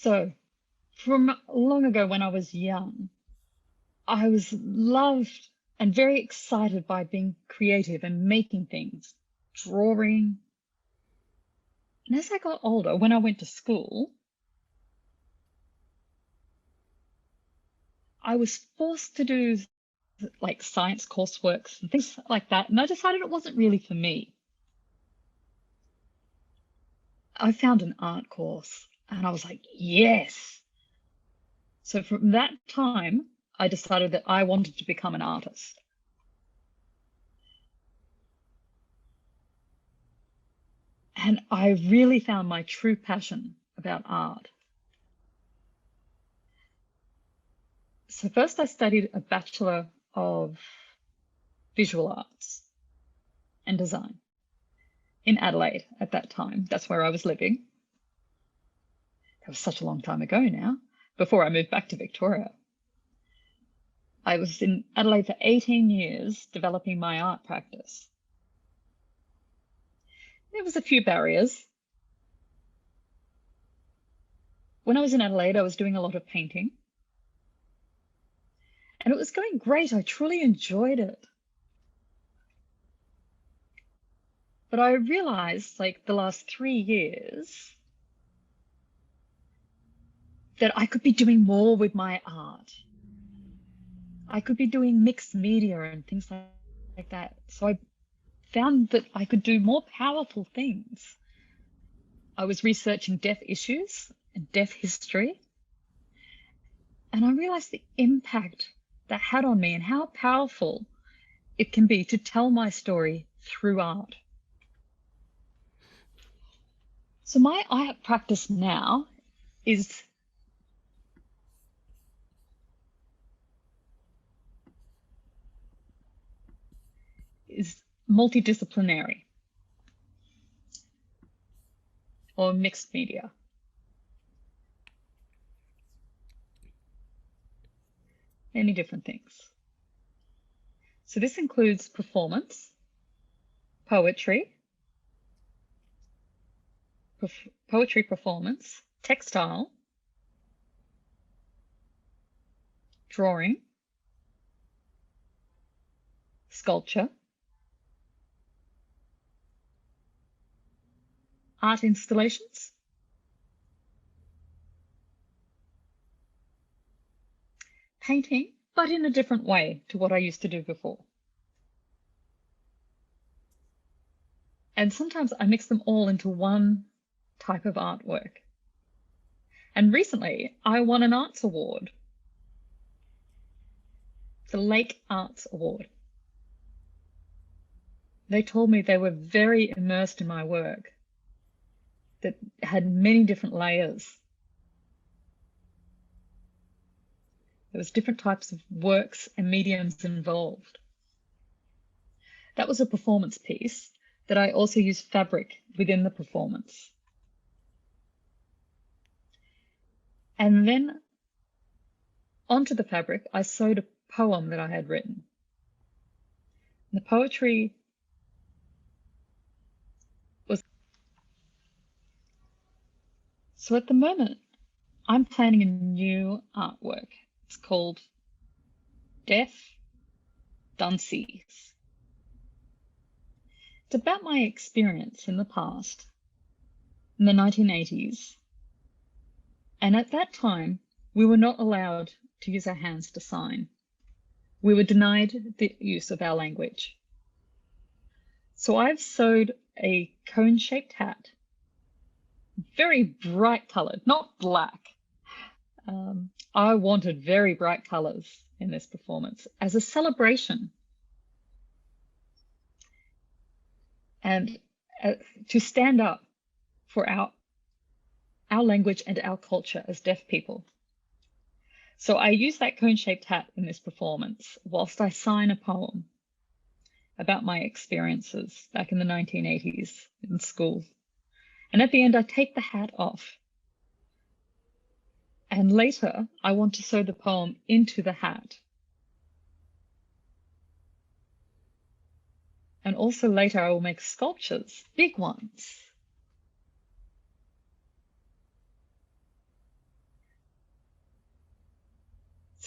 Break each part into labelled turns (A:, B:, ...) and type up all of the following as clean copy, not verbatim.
A: So from long ago when I was young, I was loved and very excited by being creative and making things, drawing. And as I got older, when I went to school, I was forced to do like science coursework and things like that. And I decided it wasn't really for me. I found an art course and I was like, yes. So from that time, I decided that I wanted to become an artist. And I really found my true passion about art. So first I studied a Bachelor of Visual Arts and Design in Adelaide at that time. That's where I was living. That was such a long time ago now, before I moved back to Victoria. I was in Adelaide for 18 years developing my art practice. There was a few barriers. When I was in Adelaide, I was doing a lot of painting. And it was going great. I truly enjoyed it. But I realized, like the last 3 years, that I could be doing more with my art. I could be doing mixed media and things like that. So I found that I could do more powerful things. I was researching deaf issues and deaf history. And I realized the impact that had on me and how powerful it can be to tell my story through art. So my art practice now is multidisciplinary or mixed media. Many different things. So this includes performance, poetry, performance, textile, drawing, sculpture, art installations, painting, but in a different way to what I used to do before. And sometimes I mix them all into one type of artwork. And recently I won an arts award, the Lake Arts Award. They told me they were very immersed in my work, that had many different layers. There was different types of works and mediums involved. That was a performance piece that I also used fabric within the performance. And then onto the fabric, I sewed a poem that I had written. The poetry was... So at the moment, I'm planning a new artwork. It's called Deaf Dunsies. It's about my experience in the past, in the 1980s. And at that time, we were not allowed to use our hands to sign. We were denied the use of our language. So I've sewed a cone-shaped hat, very bright colored, not black. I wanted very bright colors in this performance as a celebration and to stand up for our language and our culture as deaf people. So I use that cone-shaped hat in this performance whilst I sign a poem about my experiences back in the 1980s in school. And at the end, I take the hat off. And later, I want to sew the poem into the hat. And also later, I will make sculptures, big ones.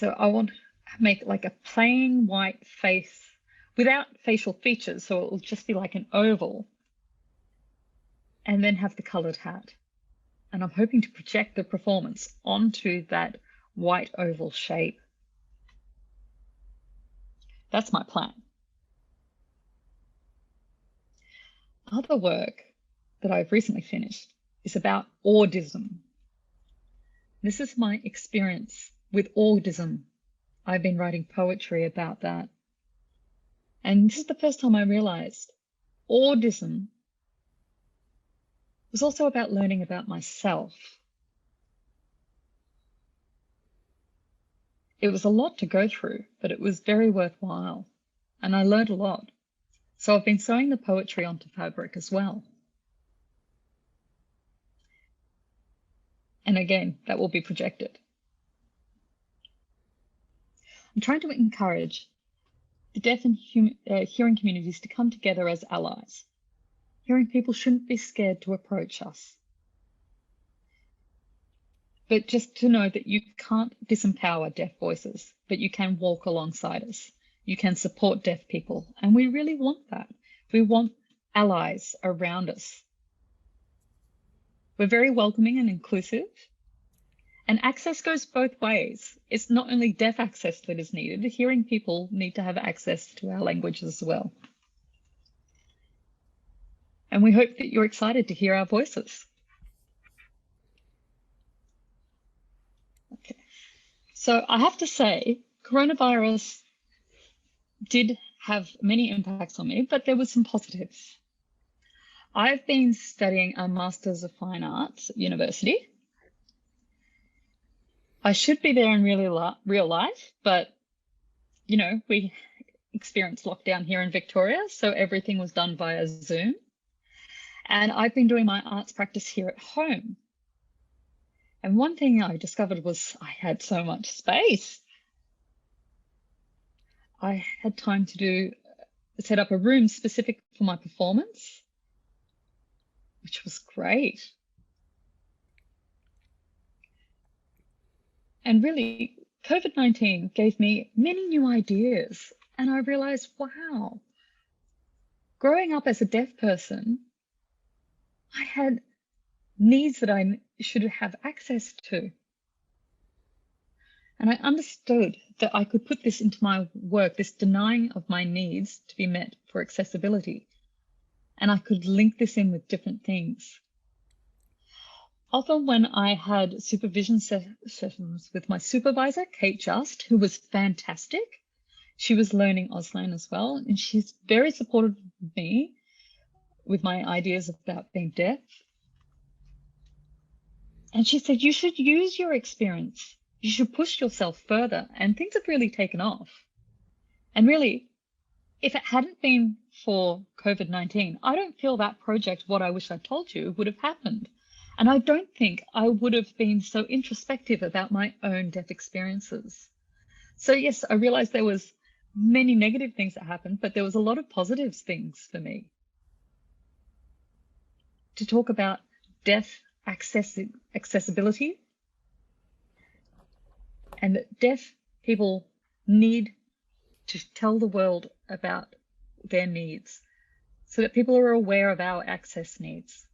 A: So I want to make like a plain white face without facial features. So it will just be like an oval, and then have the colored hat. And I'm hoping to project the performance onto that white oval shape. That's my plan. Other work that I've recently finished is about audism. This is my experience with audism. I've been writing poetry about that. And this is the first time I realized audism was also about learning about myself. It was a lot to go through, but it was very worthwhile. And I learned a lot. So I've been sewing the poetry onto fabric as well. And again, that will be projected. I'm trying to encourage the deaf and hearing communities to come together as allies. Hearing people shouldn't be scared to approach us. But just to know that you can't disempower deaf voices, but you can walk alongside us. You can support deaf people, and we really want that. We want allies around us. We're very welcoming and inclusive, and access goes both ways. It's not only deaf access that is needed, hearing people need to have access to our language as well. And we hope that you're excited to hear our voices. Okay, so I have to say, coronavirus did have many impacts on me, but there were some positives. I've been studying a Master's of Fine Arts at university. I should be there in real life, but you know, we experienced lockdown here in Victoria, so everything was done via Zoom. And I've been doing my arts practice here at home. And one thing I discovered was I had so much space. I had time to set up a room specific for my performance, which was great. And really, COVID-19 gave me many new ideas. And I realized, wow, growing up as a deaf person, I had needs that I should have access to. And I understood that I could put this into my work, this denying of my needs to be met for accessibility. And I could link this in with different things. Often when I had supervision sessions with my supervisor, Kate Just, who was fantastic, she was learning Auslan as well, and she's very supportive of me with my ideas about being deaf. And she said, you should use your experience. You should push yourself further. And things have really taken off. And really, if it hadn't been for COVID-19, I don't feel that project, What I Wish I Told You, would have happened. And I don't think I would have been so introspective about my own deaf experiences. So yes, I realized there was many negative things that happened, but there was a lot of positive things for me. To talk about deaf accessibility, and that deaf people need to tell the world about their needs so that people are aware of our access needs.